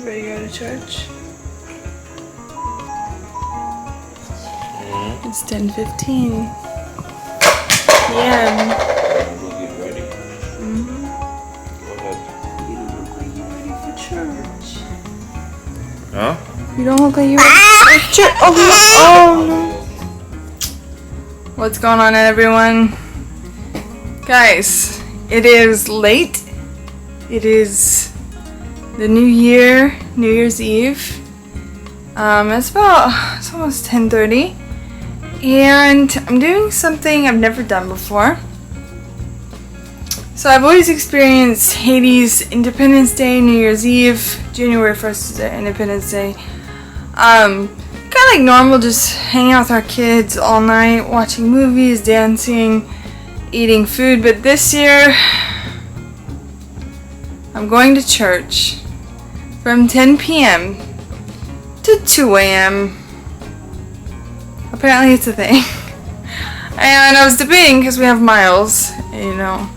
Ready to go to church? It's 10:15 p.m. We'll get ready. Go ahead. You don't look like you're ready for church. Huh? You don't look like you're ready for church. Oh no. What's going on, everyone? Guys, it is late. It is the new year, New Year's Eve. It's almost 10:30. And I'm doing something I've never done before. So I've always experienced Haiti's Independence Day, New Year's Eve, January 1st is their Independence Day. Kind of like normal, just hanging out with our kids all night, watching movies, dancing, eating food. But this year, I'm going to church from 10 p.m. to 2 a.m. Apparently it's a thing. And I was debating because we have Miles, and, you know,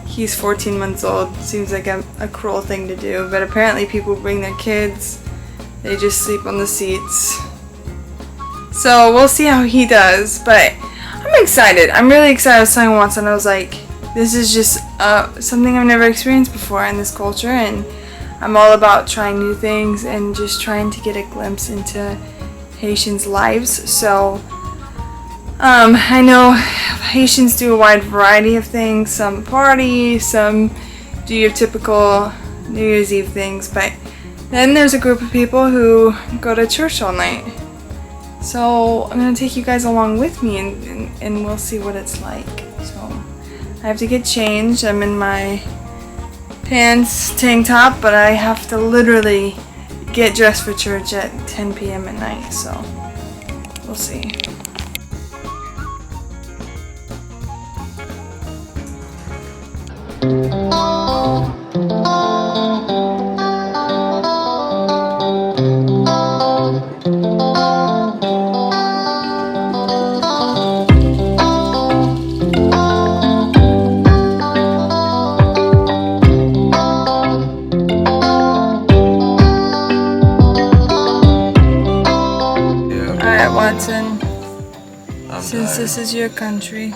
he's 14 months old. Seems like a cruel thing to do, but apparently people bring their kids. They just sleep on the seats. So we'll see how he does, but I'm excited. I'm really excited. I was telling once, and I was like, this is just something I've never experienced before in this culture, and I'm all about trying new things and just trying to get a glimpse into Haitians' lives. So I know Haitians do a wide variety of things. Some party, some do your typical New Year's Eve things, but then there's a group of people who go to church all night. So I'm gonna take you guys along with me, and we'll see what it's like. So I have to get changed. I'm in my pants, tank top, but I have to literally get dressed for church at 10 p.m. at night, so we'll see. Watson, since this is your country,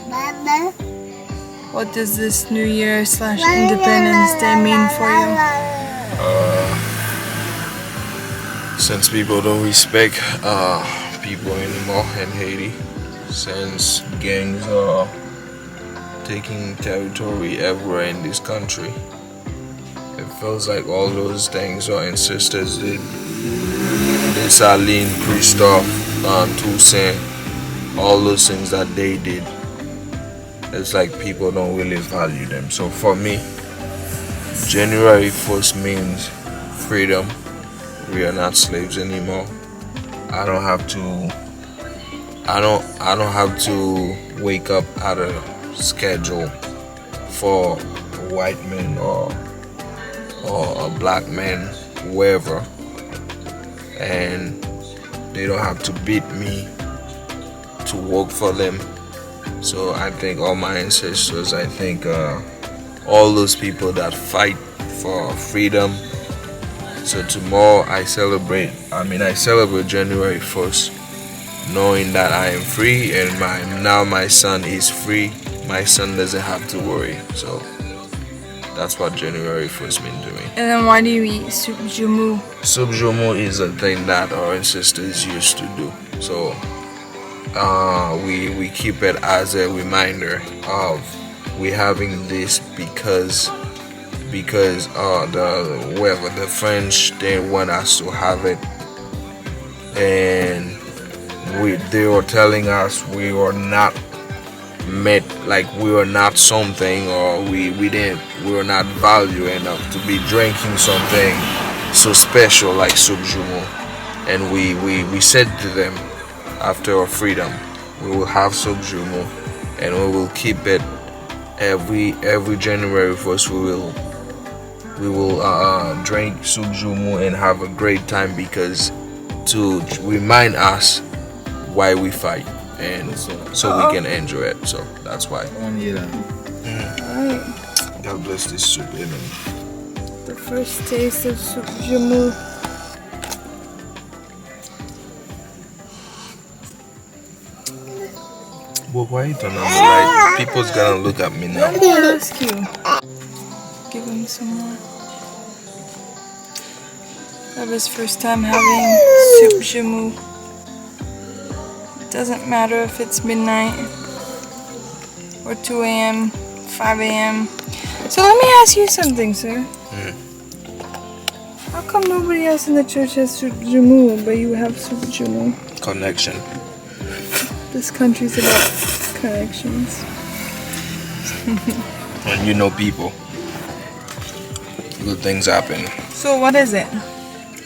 what does this New Year / Independence Day mean for you? Since people don't respect people anymore in Haiti, since gangs are taking territory everywhere in this country, it feels like all those things our ancestors did. Saline, Christophe, Toussaint, all those things that they did, it's like people don't really value them. So for me, January 1st means freedom. We are not slaves anymore. I don't have to wake up at a schedule for a white man or a black man, whoever, and they don't have to beat me to work for them. So I think all my ancestors, I think all those people that fight for freedom. So tomorrow I celebrate January 1st, knowing that I am free, and my son is free. My son doesn't have to worry. So that's what January 1st means to me. And then why do you eat soup jumu? Soup jumu is a thing that our ancestors used to do. So we keep it as a reminder of we having this because the French, they want us to have it, and they were telling us we were not met, like we were not something, or we were not valued enough to be drinking something so special like soup jumu. And we said to them, after our freedom, we will have soup jumu, and we will keep it every January 1st. We will drink soup jumu and have a great time, because to remind us why we fight, and so we can enjoy it. So that's why. Alright. God bless this soup, amen. The first taste of soup jumu. But why you turn on the light? People's gonna look at me now. Let me ask you. Give him some more. That was his first time having soup jamu. It doesn't matter if it's midnight or 2 a.m., 5 a.m. So let me ask you something, sir. How come nobody else in the church has soup jamu, but you have soup jamu? Connection. This country's about connections. When you know people, good things happen. So what is it?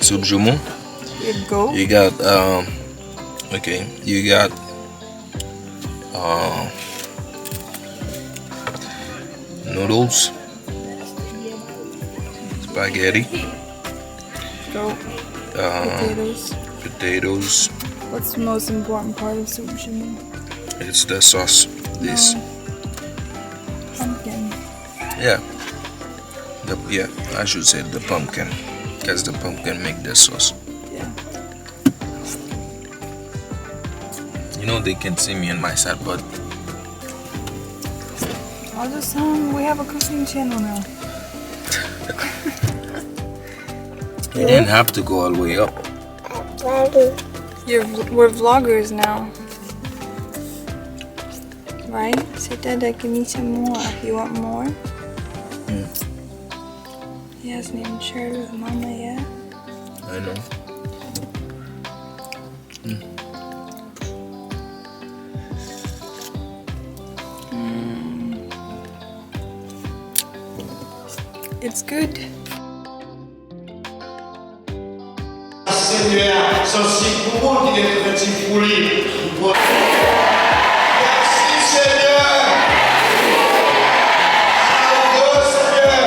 Soup jumu. You go. You got okay. You got noodles, spaghetti, Go. Potatoes. potatoes. What's the most important part of soup jamu? It's the sauce. This. Pumpkin. Yeah. Yeah, I should say the pumpkin, because the pumpkin make the sauce. Yeah. You know they can see me on my side, but I'll just we have a cooking channel now. you didn't have to go all the way up. We're vloggers now. Right? Say, Dada, give me some more. You want more? He hasn't even shared with Mama yet. I know. It's good. Seigneur, sans si pour qui est petit pour lui. Merci Seigneur. Adieu Seigneur.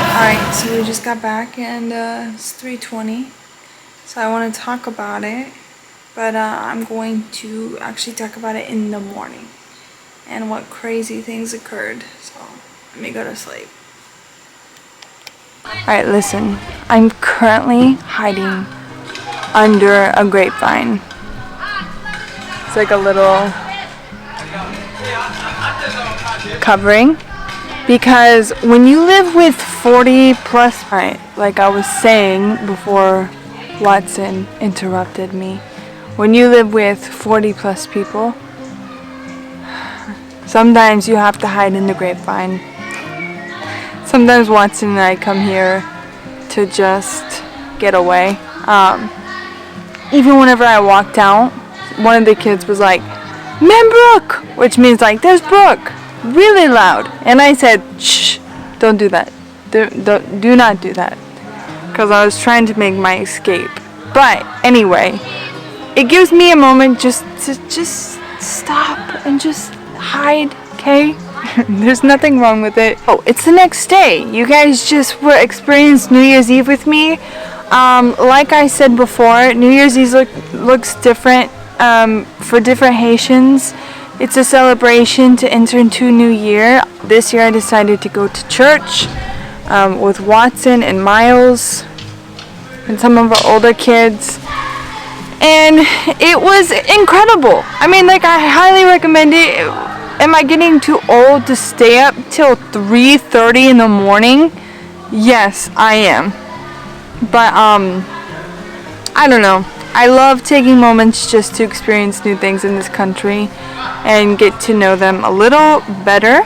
Alright, so we just got back and it's 3:20. So I want to talk about it. But I'm going to actually talk about it in the morning. And what crazy things occurred. So let me go to sleep. Alright, listen. I'm currently hiding under a grapevine. It's like a little covering. Because when you live with 40 plus, right, like I was saying before Watson interrupted me, when you live with 40 plus people, sometimes you have to hide in the grapevine. Sometimes Watson and I come here to just get away. Even whenever I walked out, one of the kids was like, "Man, Brooke," which means like, "There's Brooke," really loud. And I said, "Shh, don't do that. Do not do that." Because I was trying to make my escape. But anyway, it gives me a moment just to stop and just hide, okay? There's nothing wrong with it. Oh, it's the next day. You guys just were experienced New Year's Eve with me. Like I said before, New Year's Eve looks different for different Haitians. It's a celebration to enter into a new year. This year I decided to go to church with Watson and Miles and some of our older kids. And it was incredible. I mean, like, I highly recommend it. Am I getting too old to stay up till 3:30 in the morning? Yes, I am. But, I don't know. I love taking moments just to experience new things in this country and get to know them a little better.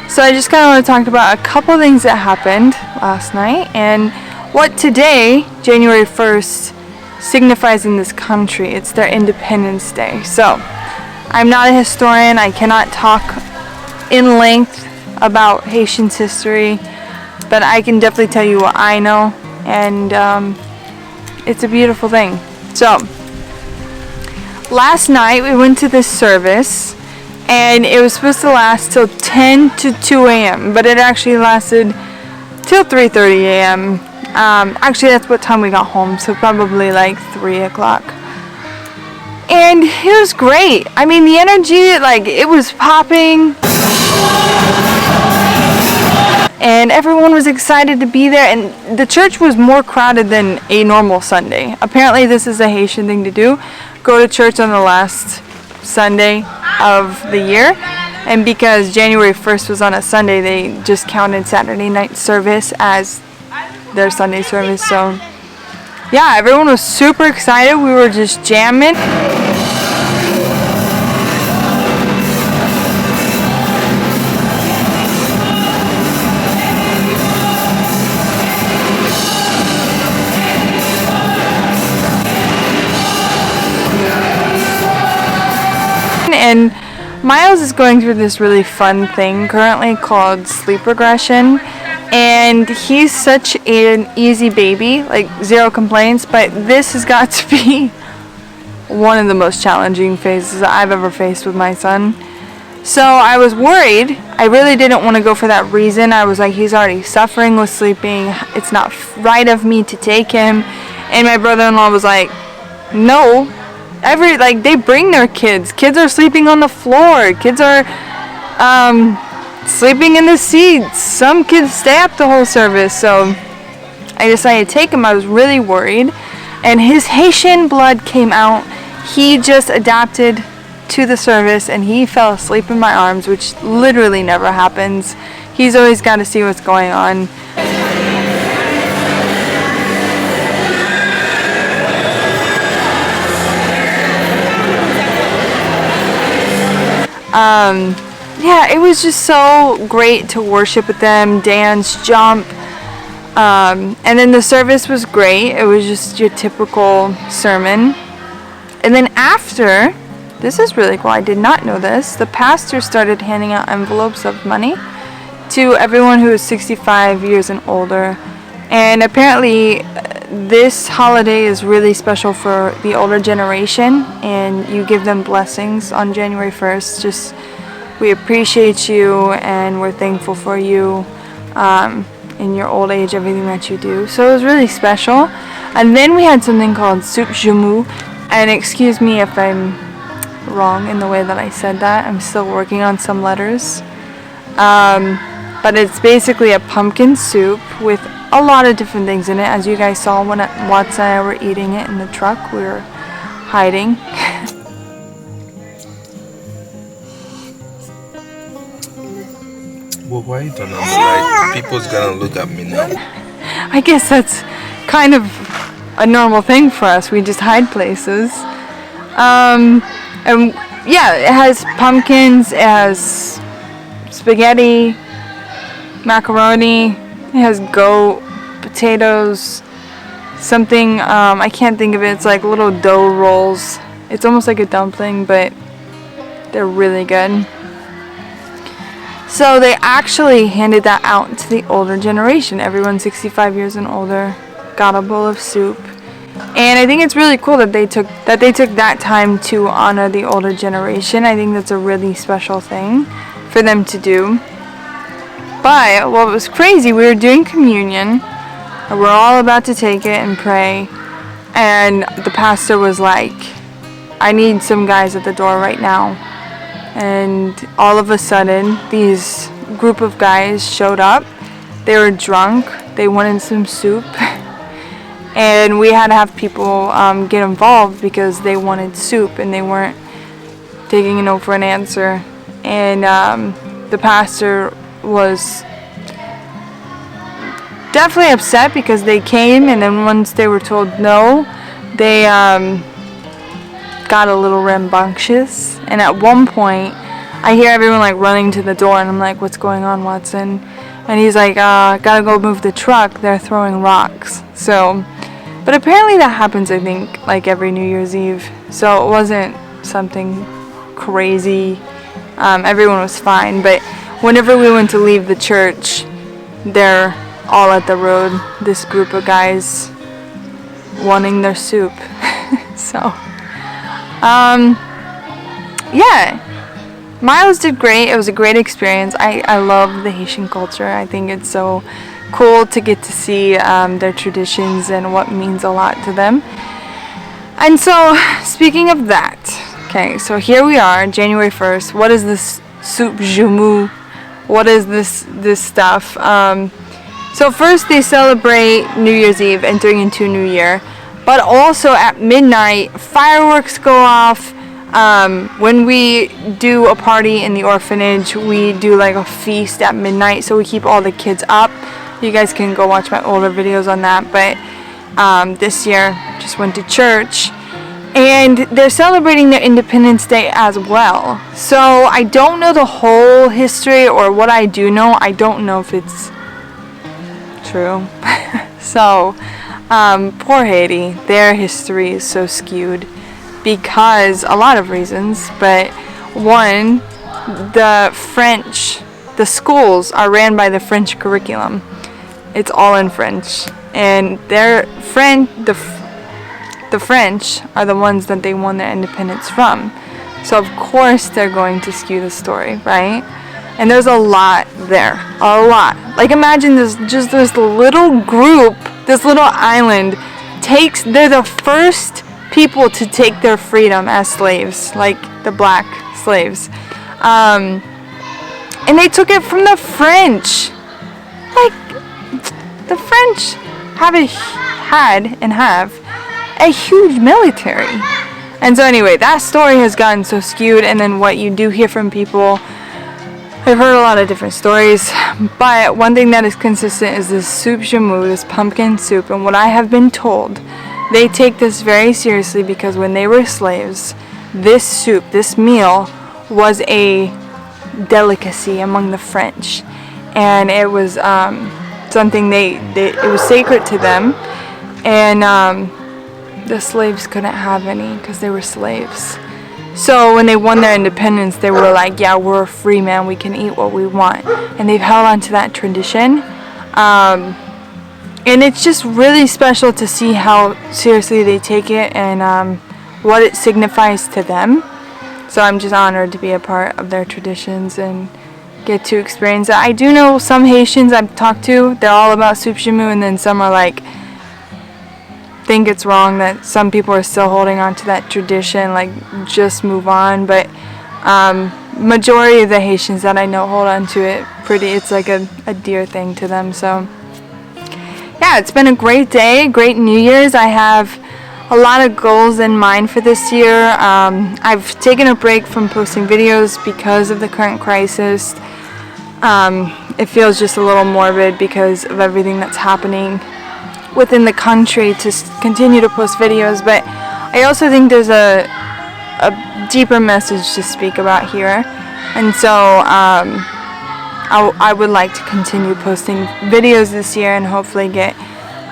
So I just kind of want to talk about a couple things that happened last night and what today, January 1st, signifies in this country. It's their Independence Day. So I'm not a historian. I cannot talk in length about Haitians history, but I can definitely tell you what I know. and it's a beautiful thing. So last night we went to this service, and it was supposed to last till 10 to 2 a.m. but it actually lasted till 3:30 a.m. Actually, that's what time we got home, so probably like 3 o'clock. And it was great. I mean, the energy, like, it was popping. And everyone was excited to be there, and the church was more crowded than a normal Sunday. Apparently, this is a Haitian thing to do. Go to church on the last Sunday of the year. And because January 1st was on a Sunday, they just counted Saturday night service as their Sunday service. So yeah, everyone was super excited. We were just jamming. And Miles is going through this really fun thing currently called sleep regression, and he's such an easy baby, like zero complaints, but this has got to be one of the most challenging phases I've ever faced with my son. So I was worried. I really didn't want to go for that reason. I was like, he's already suffering with sleeping. It's not right of me to take him. And my brother-in-law was like, no. They bring their kids. Kids are sleeping on the floor. Kids are sleeping in the seats. Some kids stay up the whole service. So I decided to take him. I was really worried. And his Haitian blood came out. He just adapted to the service, and he fell asleep in my arms, which literally never happens. He's always got to see what's going on. Yeah, it was just so great to worship with them, dance, jump, and then the service was great. It was just your typical sermon. And then after, this is really cool, I did not know this, the pastor started handing out envelopes of money to everyone who is 65 years and older. And apparently this holiday is really special for the older generation, and you give them blessings on January 1st. Just, we appreciate you and we're thankful for you in your old age, everything that you do. So it was really special. And then we had something called soup joumou, and excuse me if I'm wrong in the way that I said that. I'm still working on some letters. But it's basically a pumpkin soup with a lot of different things in it. As you guys saw when Watson and I were eating it in the truck, we were hiding. Well, why you turn on the light? People's gonna look at me now. I guess that's kind of a normal thing for us. We just hide places. And yeah, it has pumpkins, it has spaghetti, macaroni, it has goat, potatoes, something, I can't think of it. It's like little dough rolls. It's almost like a dumpling, but they're really good. So they actually handed that out to the older generation. Everyone 65 years and older got a bowl of soup. And I think it's really cool that they took that time to honor the older generation. I think that's a really special thing for them to do. But what was crazy, we were doing communion, and we're all about to take it and pray, and the pastor was like, I need some guys at the door right now. And all of a sudden, these group of guys showed up. They were drunk. They wanted some soup. And we had to have people get involved because they wanted soup and they weren't taking a no for an answer. And the pastor was definitely upset because they came, and then once they were told no, they got a little rambunctious. And at one point, I hear everyone like running to the door, and I'm like, what's going on, Watson? And he's like, gotta go move the truck, they're throwing rocks. So, but apparently that happens, I think, like every New Year's Eve. So it wasn't something crazy. Everyone was fine. But whenever we went to leave the church, their all at the road, this group of guys wanting their soup. So, yeah, Miles did great. It was a great experience. I love the Haitian culture. I think it's so cool to get to see their traditions and what means a lot to them. And so, speaking of that, okay, so here we are, January 1st. What is this soup jumu? What is this stuff? So first they celebrate New Year's Eve, entering into New Year. But also at midnight, fireworks go off. When we do a party in the orphanage, we do like a feast at midnight. So we keep all the kids up. You guys can go watch my older videos on that. But this year, just went to church. And they're celebrating their Independence Day as well. So I don't know the whole history, or what I do know, I don't know if it's true. So, poor Haiti, their history is so skewed because a lot of reasons, but one, the schools are ran by the French curriculum. It's all in French, and the French are the ones that they won their independence from. So of course they're going to skew the story, right? And there's a lot there. A lot. Like imagine this little group, this little island they're the first people to take their freedom as slaves, like the black slaves. And they took it from the French. Like the French have a huge military. And so anyway, that story has gotten so skewed, and then what you do hear from people, I've heard a lot of different stories, but one thing that is consistent is this soup jamu, this pumpkin soup, and what I have been told, they take this very seriously because when they were slaves, this soup, this meal, was a delicacy among the French, and it was something it was sacred to them, and the slaves couldn't have any because they were slaves. So when they won their independence, they were like, yeah, we're free, man, we can eat what we want. And they've held on to that tradition. And it's just really special to see how seriously they take it and what it signifies to them. So I'm just honored to be a part of their traditions and get to experience that. I do know some Haitians I've talked to, they're all about soup jamu, and then some are like, think it's wrong that some people are still holding on to that tradition, like just move on. But majority of the Haitians that I know hold on to it it's like a dear thing to them. So yeah, it's been a great day, great New Year's. I have a lot of goals in mind for this year. I've taken a break from posting videos because of the current crisis. It feels just a little morbid because of everything that's happening within the country to continue to post videos, but I also think there's a deeper message to speak about here, and so I would like to continue posting videos this year and hopefully get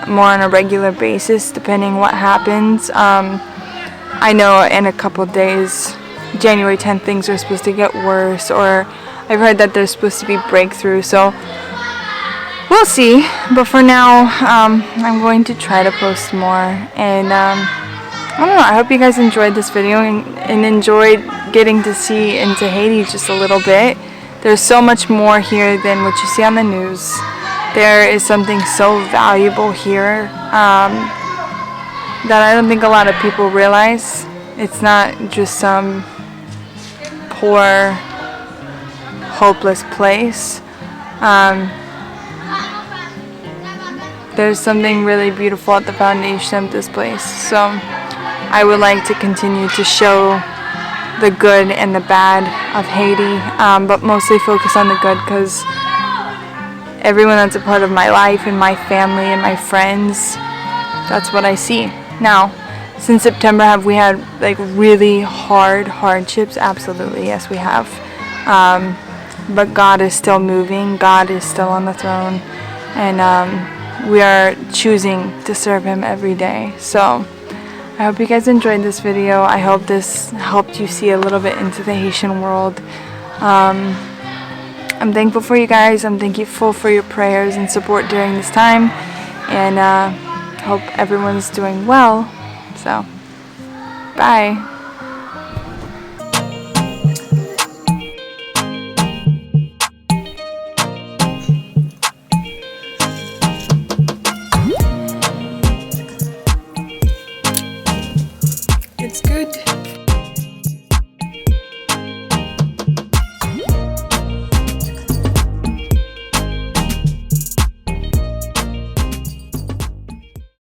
more on a regular basis depending what happens. I know in a couple days, January 10th, things are supposed to get worse, or I've heard that there's supposed to be breakthrough, so we'll see. But for now, I'm going to try to post more, and I don't know, I hope you guys enjoyed this video and enjoyed getting to see into Haiti just a little bit. There's so much more here than what you see on the news. There is something so valuable here that I don't think a lot of people realize. It's not just some poor, hopeless place. There's something really beautiful at the foundation of this place. So I would like to continue to show the good and the bad of Haiti, but mostly focus on the good because everyone that's a part of my life and my family and my friends, that's what I see. Now, since September, have we had like really hard hardships? Absolutely, yes we have. But God is still moving, God is still on the throne, and we are choosing to serve Him every day. So I hope you guys enjoyed this video. I hope this helped you see a little bit into the Haitian world. I'm thankful for you guys. I'm thankful for your prayers and support during this time. And hope everyone's doing well. So, bye. It's good.